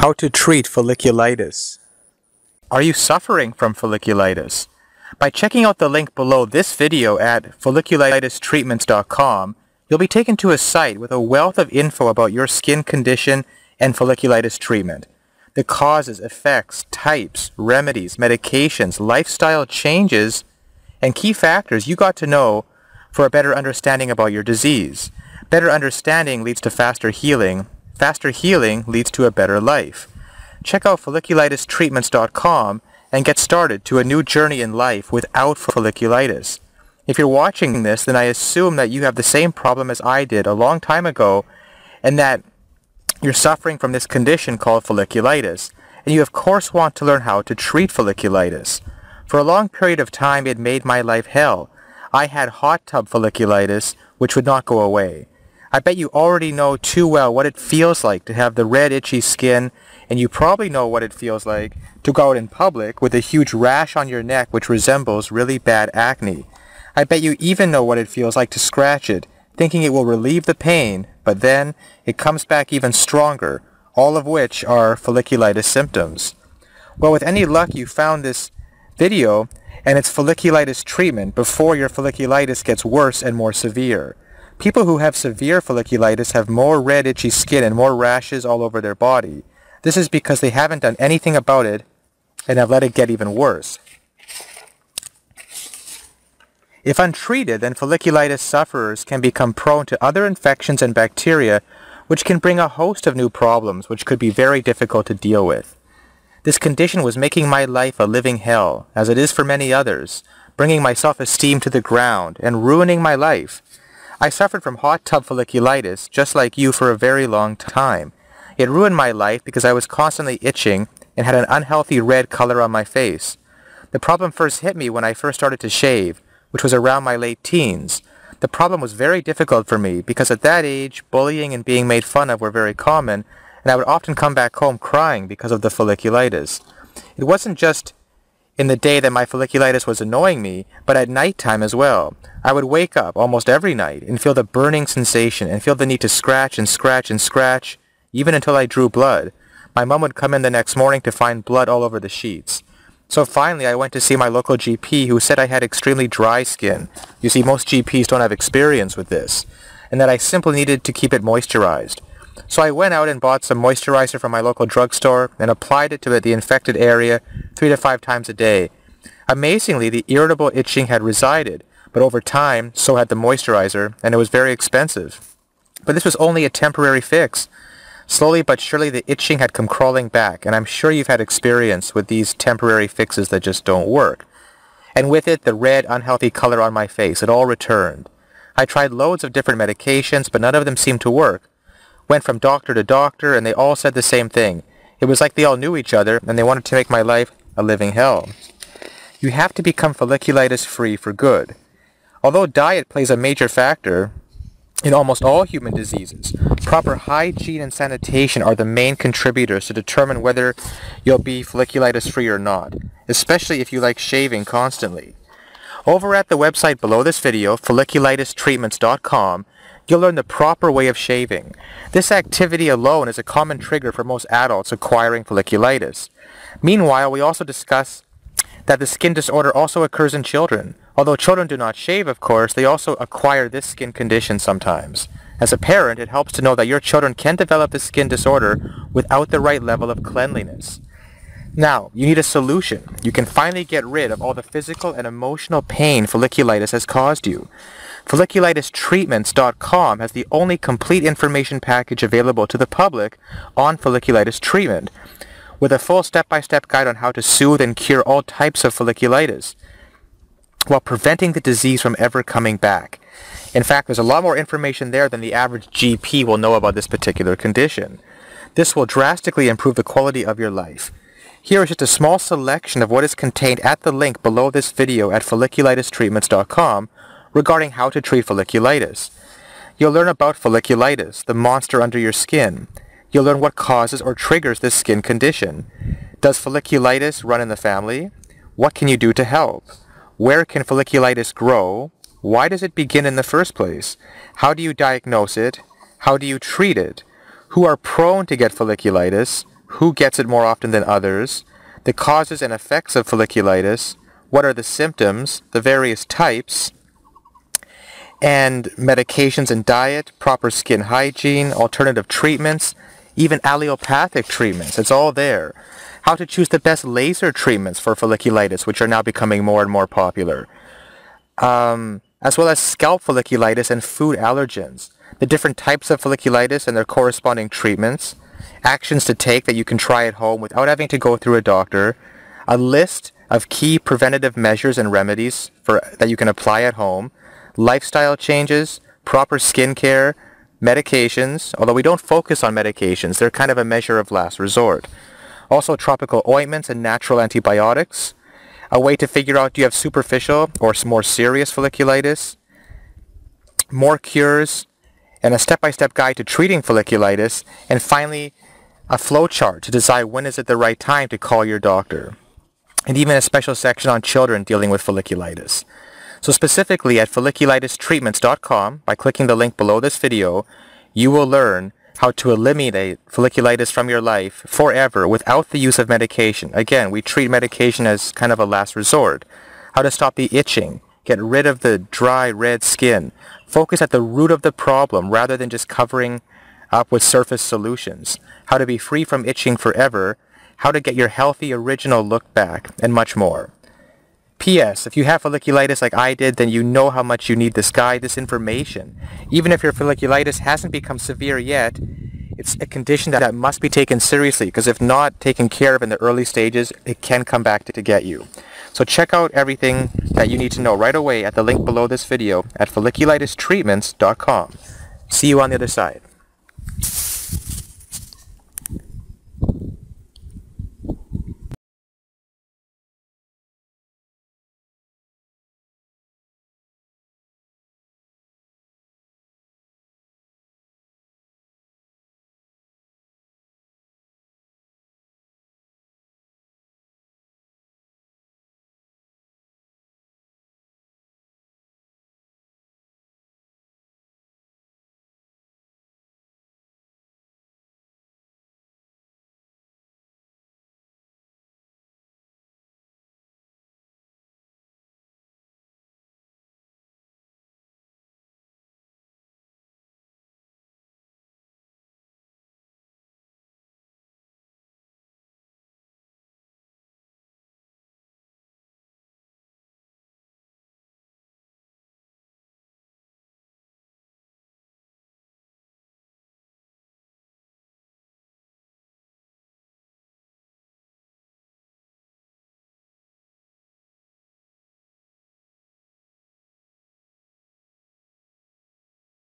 How to treat folliculitis. Are you suffering from folliculitis? By checking out the link below this video at folliculitistreatments.com, you'll be taken to a site with a wealth of info about your skin condition and folliculitis treatment. The causes, effects, types, remedies, medications, lifestyle changes, and key factors you got to know for a better understanding about your disease. Better understanding leads to faster healing. Faster healing leads to a better life. Check out folliculitistreatments.com and get started to a new journey in life without folliculitis. If you're watching this, then I assume that you have the same problem as I did a long time ago, and that you're suffering from this condition called folliculitis, and you of course want to learn how to treat folliculitis. For a long period of time, it made my life hell. I had hot tub folliculitis, which would not go away. I bet you already know too well what it feels like to have the red itchy skin, and you probably know what it feels like to go out in public with a huge rash on your neck which resembles really bad acne. I bet you even know what it feels like to scratch it, thinking it will relieve the pain, but then it comes back even stronger, all of which are folliculitis symptoms. Well, with any luck you found this video and it's folliculitis treatment before your folliculitis gets worse and more severe. People who have severe folliculitis have more red itchy skin and more rashes all over their body. This is because they haven't done anything about it and have let it get even worse. If untreated, then folliculitis sufferers can become prone to other infections and bacteria, which can bring a host of new problems which could be very difficult to deal with. This condition was making my life a living hell, as it is for many others, bringing my self-esteem to the ground and ruining my life. I suffered from hot tub folliculitis, just like you, for a very long time. It ruined my life because I was constantly itching and had an unhealthy red color on my face. The problem first hit me when I first started to shave, which was around my late teens. The problem was very difficult for me because at that age, bullying and being made fun of were very common, and I would often come back home crying because of the folliculitis. It wasn't just in the day that my folliculitis was annoying me, but at nighttime as well. I would wake up almost every night and feel the burning sensation and feel the need to scratch and scratch and scratch, even until I drew blood. My mom would come in the next morning to find blood all over the sheets. So finally I went to see my local GP, who said I had extremely dry skin. You see, most GPs don't have experience with this, and that I simply needed to keep it moisturized. So I went out and bought some moisturizer from my local drugstore and applied it to the infected area 3 to 5 times a day. Amazingly, the irritable itching had resided, but over time, so had the moisturizer, and it was very expensive. But this was only a temporary fix. Slowly but surely the itching had come crawling back, and I'm sure you've had experience with these temporary fixes that just don't work. And with it, the red, unhealthy color on my face, it all returned. I tried loads of different medications, but none of them seemed to work. Went from doctor to doctor, and they all said the same thing. It was like they all knew each other, and they wanted to make my life a living hell. You have to become folliculitis-free for good. Although diet plays a major factor in almost all human diseases, proper hygiene and sanitation are the main contributors to determine whether you'll be folliculitis-free or not, especially if you like shaving constantly. Over at the website below this video, folliculitistreatments.com, you'll learn the proper way of shaving. This activity alone is a common trigger for most adults acquiring folliculitis. Meanwhile, we also discuss that the skin disorder also occurs in children. Although children do not shave, of course, they also acquire this skin condition sometimes. As a parent, it helps to know that your children can develop this skin disorder without the right level of cleanliness. Now, you need a solution. You can finally get rid of all the physical and emotional pain folliculitis has caused you. Folliculitistreatments.com has the only complete information package available to the public on folliculitis treatment, with a full step-by-step guide on how to soothe and cure all types of folliculitis, while preventing the disease from ever coming back. In fact, there's a lot more information there than the average GP will know about this particular condition. This will drastically improve the quality of your life. Here is just a small selection of what is contained at the link below this video at folliculitistreatments.com regarding how to treat folliculitis. You'll learn about folliculitis, the monster under your skin. You'll learn what causes or triggers this skin condition. Does folliculitis run in the family? What can you do to help? Where can folliculitis grow? Why does it begin in the first place? How do you diagnose it? How do you treat it? Who are prone to get folliculitis? who gets it more often than others, the causes and effects of folliculitis, what are the symptoms, the various types, and medications and diet, proper skin hygiene, alternative treatments, even allopathic treatments. It's all there. How to choose the best laser treatments for folliculitis, which are now becoming more and more popular. As well as scalp folliculitis and food allergens. The different types of folliculitis and their corresponding treatments. Actions to take that you can try at home without having to go through a doctor. A list of key preventative measures and remedies that you can apply at home. Lifestyle changes, proper skincare, medications, although we don't focus on medications, they're kind of a measure of last resort. Also tropical ointments and natural antibiotics, a way to figure out do you have superficial or more serious folliculitis, more cures, and a step-by-step guide to treating folliculitis, and finally a flow chart to decide when is it the right time to call your doctor, and even a special section on children dealing with folliculitis. So specifically at folliculitistreatments.com, by clicking the link below this video, you will learn how to eliminate folliculitis from your life forever without the use of medication. Again, we treat medication as kind of a last resort. How to stop the itching, get rid of the dry red skin, focus at the root of the problem rather than just covering up with surface solutions, how to be free from itching forever, how to get your healthy original look back, and much more. P.S. If you have folliculitis like I did, then you know how much you need this guide, this information. Even if your folliculitis hasn't become severe yet, it's a condition that must be taken seriously, because if not taken care of in the early stages, it can come back to get you. So check out everything that you need to know right away at the link below this video at folliculitistreatments.com. See you on the other side.